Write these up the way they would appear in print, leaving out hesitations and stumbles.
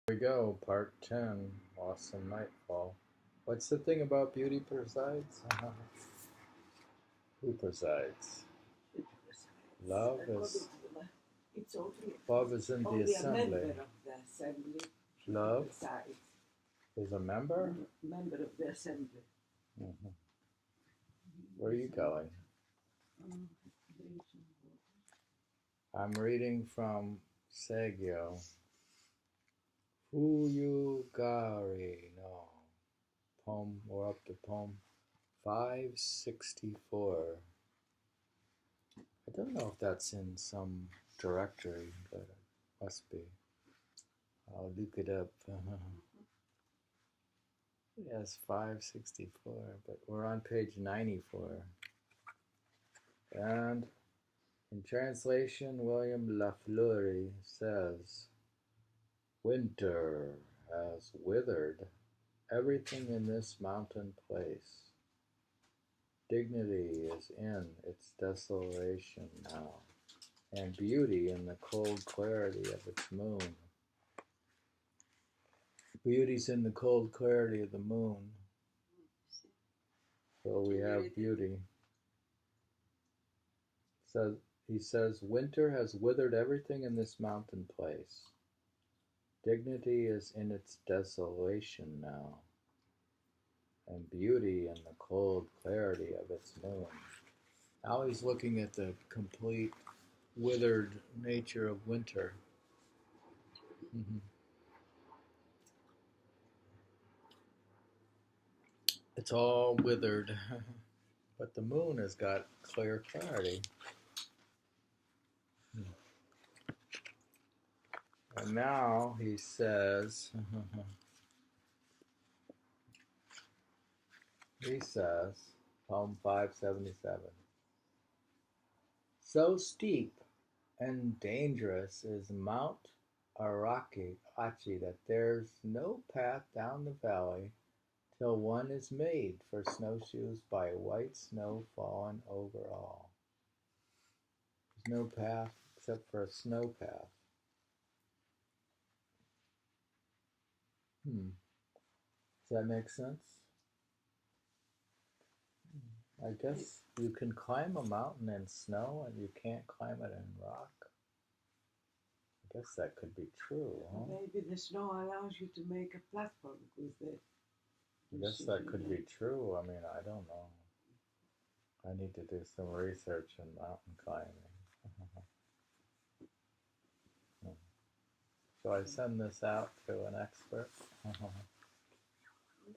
Here we go, part 10, Awesome Nightfall. What's the thing about beauty presides? Who presides? Love is in the assembly. Love is a member? Member of the assembly. Mm-hmm. Where are you going? I'm reading from Saigyo. Fuyugari, no. Poem, we're up to poem 564. I don't know if that's in some directory, but it must be. I'll look it up. Yes, 564, but we're on page 94. And in translation, William LaFleur says, "Winter has withered everything in this mountain place. Dignity is in its desolation now, and beauty in the cold clarity of its moon." Beauty's in the cold clarity of the moon. So we have beauty. So he says, "Winter has withered everything in this mountain place. Dignity is in its desolation now, and beauty in the cold clarity of its moon." Now he's looking at the complete withered nature of winter. Mm-hmm. It's all withered, but the moon has got clear clarity. And now he says, poem 577, "So steep and dangerous is Mount Araki that there's no path down the valley till one is made for snowshoes by white snow fallen over all." There's no path except for a snow path. Does that make sense? I guess you can climb a mountain in snow and you can't climb it in rock. I guess that could be true, huh? Maybe the snow allows you to make a platform with it. I guess that could be true. I mean, I don't know. I need to do some research in mountain climbing. So I send this out to an expert?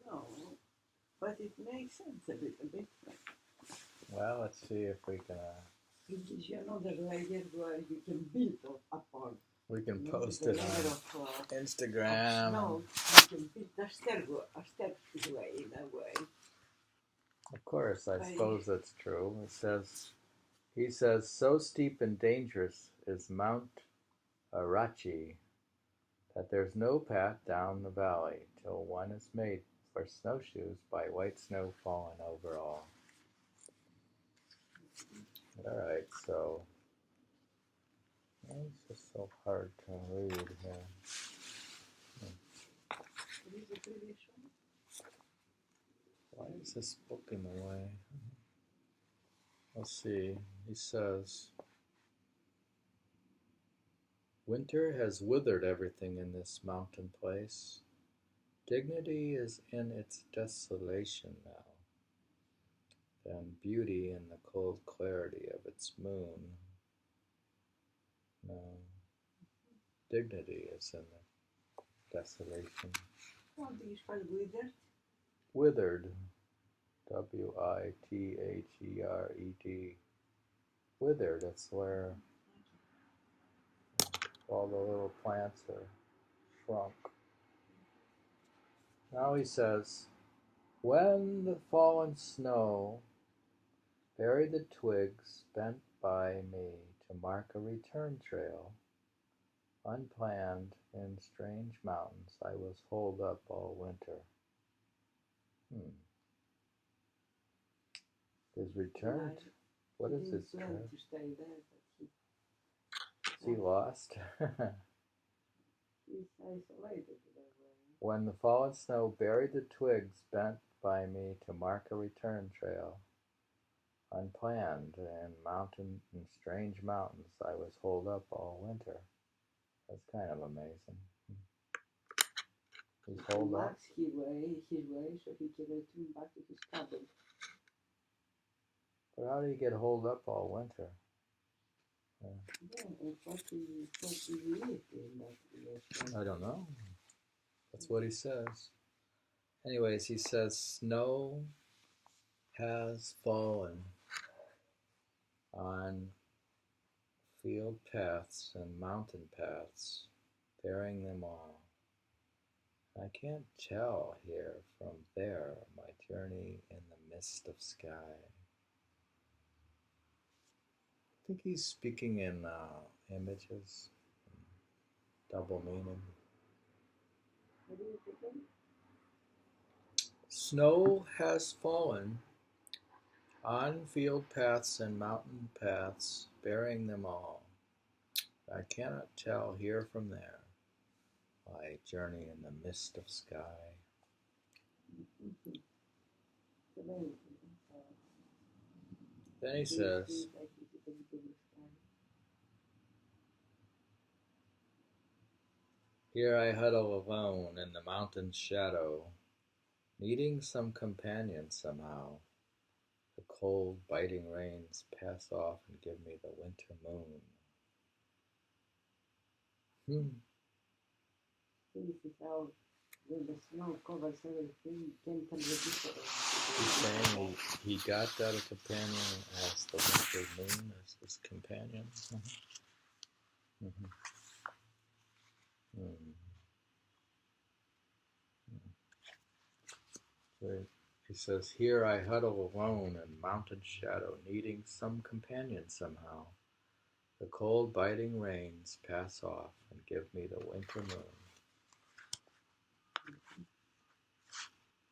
No, but it makes sense a little bit. Well, let's see if we can... It gives you another layer where you can build upon. We can post it on Instagram. No, you can build a stairway in a way. Of course, I suppose that's true. He says, "So steep and dangerous is Mount Arachi that there's no path down the valley till one is made for snowshoes by white snow falling over all." Alright, so it's just so hard to read here. Why is this book in the way? Let's see. He says, "Winter has withered everything in this mountain place. Dignity is in its desolation now, and beauty in the cold clarity of its moon." No, dignity is in the desolation. How do you spell withered? Withered. Wither'd. Withered, it's where all the little plants are shrunk. Now he says, "When the fallen snow buried the twigs bent by me to mark a return trail, unplanned in strange mountains, I was holed up all winter." His return? What is his trail? Is he lost? He's isolated that way. When the fallen snow buried the twigs bent by me to mark a return trail, unplanned in strange mountains, I was holed up all winter. That's kind of amazing. He's holed up. Marks his way so he can return back to his cabin. But how do you get holed up all winter? Yeah, and what he lived in that. I don't know. That's what he says. Anyways, he says snow has fallen on field paths and mountain paths, bearing them all. I can't tell here from there my journey in the mist of sky. I think he's speaking in images, double meaning. What do you think? Snow has fallen on field paths and mountain paths, bearing them all. I cannot tell here from there my journey in the mist of sky. It's amazing. Then he says, here I huddle alone in the mountain's shadow, needing some companion somehow. The cold, biting rains pass off and give me the winter moon. This is how when the snow covers everything, you can't tell the difference. He's saying he got that a companion as the winter moon as his companion. So he says, here I huddle alone in mountain shadow, needing some companion somehow. The cold, biting rains pass off and give me the winter moon.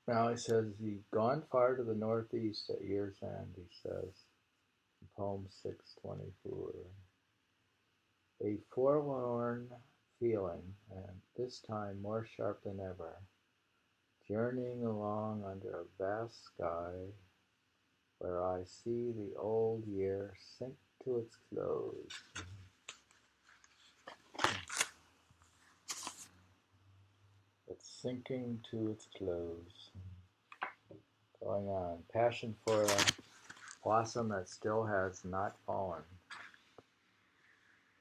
Now he says he'd gone far to the northeast at year's end, he says, in poem 624. A forlorn feeling, and this time more sharp than ever, journeying along under a vast sky, where I see the old year sink to its close. It's sinking to its close. Going on. Passion for a blossom that still has not fallen.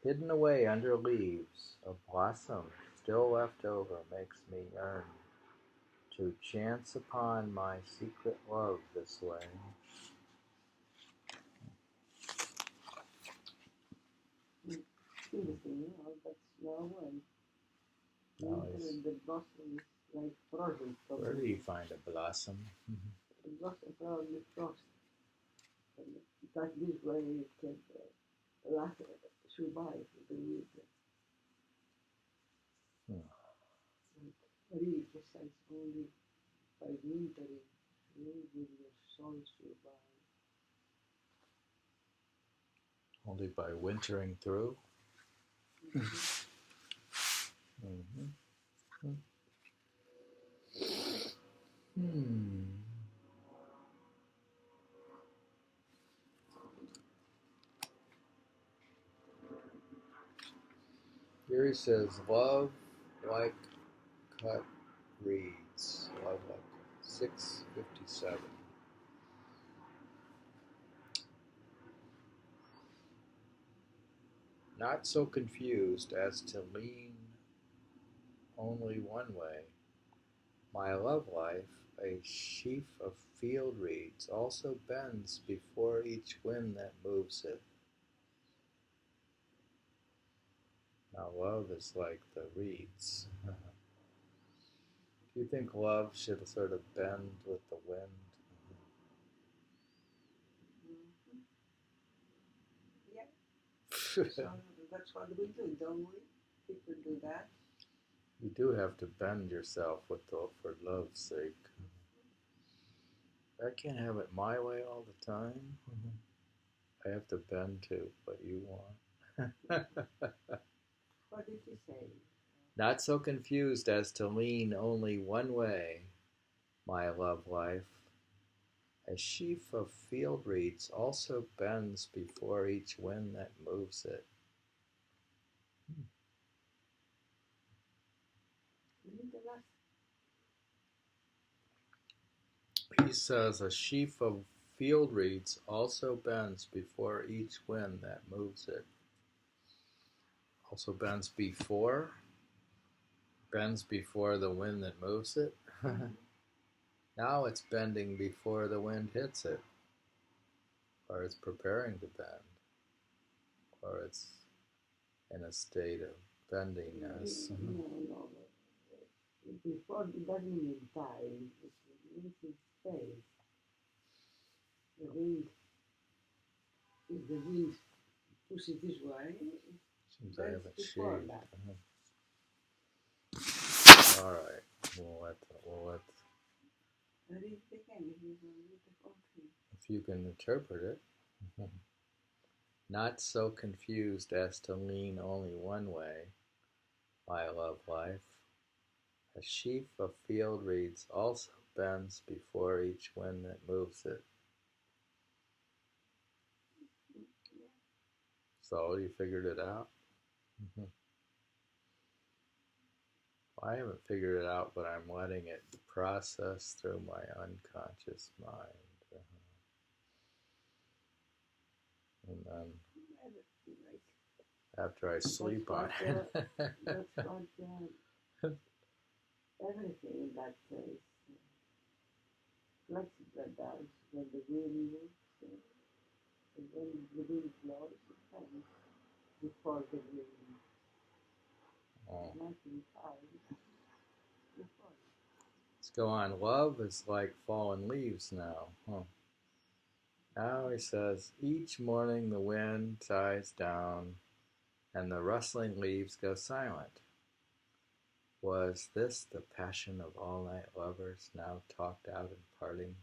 Hidden away under leaves, a blossom still left over makes me yearn to chance upon my secret love this way. That's now one. The blossom is like frozen. Where do you find a blossom? The blossom probably frost. That this way it can last, survive the winter. Really precise only by wintering will your soul survive. Only by wintering through? Here he says, love like cut reeds. Love like 657. Not so confused as to lean only one way. My love life, a sheaf of field reeds, also bends before each wind that moves it. Now love is like the reeds. Do you think love should sort of bend with the wind? Yeah. So that's what we do, don't we? People do that. You do have to bend yourself for love's sake. I can't have it my way all the time. I have to bend to what you want. What did he say? Not so confused as to lean only one way, my love life. A sheaf of field reeds also bends before each wind that moves it. He says a sheaf of field reeds also bends before each wind that moves it. Also bends before the wind that moves it. Now it's bending before the wind hits it, or it's preparing to bend, or it's in a state of bendiness. No. Before it doesn't mean time, it means in space. The wind, if the wind pushes this way, Seems I have it before shaved. that. All right, we'll let. Read it again if you can read the whole thing. If you can interpret it. Not so confused as to lean only one way, my love life. A sheaf of field reeds also bends before each wind that moves it. So you figured it out? I haven't figured it out, but I'm letting it process through my unconscious mind. And then after I sleep on it. That's what everything that is flexible does when the wind moves, and when the wind blows, it comes before the wind. Nothing comes before. Let's go on. Love is like fallen leaves now. Now he says, each morning the wind dies down and the rustling leaves go silent. Was this the passion of all-night lovers now talked out in parting?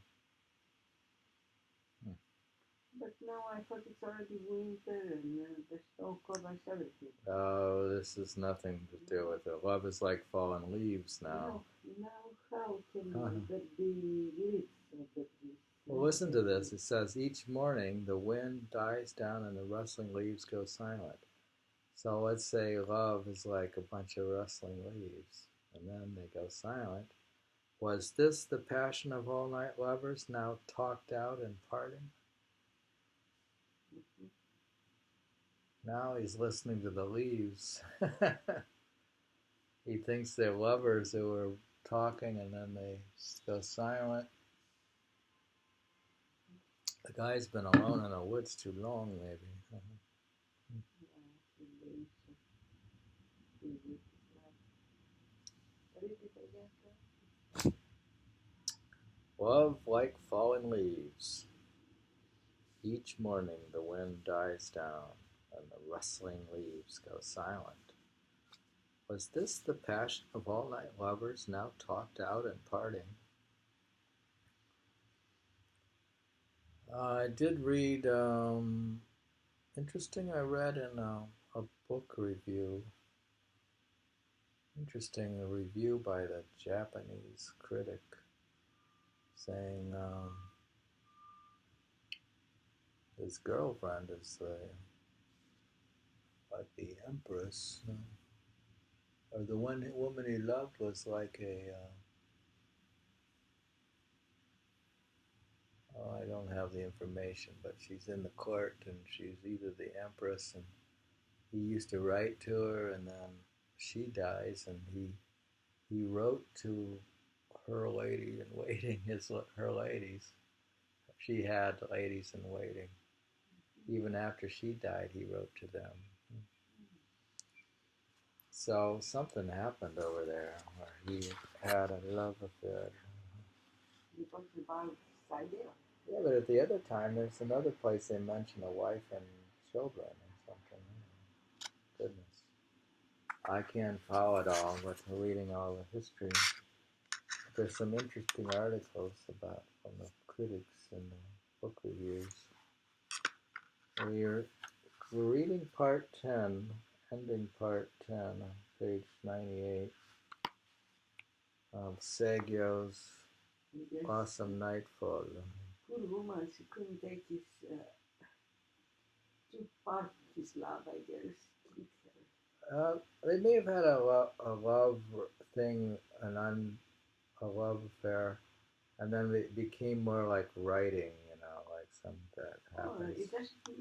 But now I thought it's already winter and the snow covers everything. Oh, this is nothing to do with it. Love is like fallen leaves now. Now how can there be leaves of the trees? Well, listen to this. It says, each morning the wind dies down and the rustling leaves go silent. So let's say love is like a bunch of rustling leaves, and then they go silent. Was this the passion of all-night lovers now talked out in parting? Now he's listening to the leaves. He thinks they're lovers who are talking and then they go silent. The guy's been alone in the woods too long, maybe. Love like fallen leaves. Each morning the wind dies down and the rustling leaves go silent. Was this the passion of all-night lovers now talked out in parting? I did read, interesting, I read in a book review, a review by the Japanese critic saying his girlfriend is like the empress, or the woman he loved was like a, I don't have the information, but she's in the court and she's either the empress, and he used to write to her, and then she dies, and he wrote to her lady in waiting, her ladies. She had ladies in waiting. Even after she died, he wrote to them. So something happened over there where he had a love affair. You talked about Saigyo? Yeah, but at the other time, there's another place they mention a wife and children or something. Goodness. I can't follow it all, but reading all the history. There's some interesting articles about from the critics and the book reviews. We're reading part 10, ending part 10, page 98 of Saigyo's Yes. Awesome Nightfall. Poor woman, she couldn't take his too part of his love, I guess. They may have had a love thing, a love affair, and then it became more like writing, like something that Oh, happens. it doesn't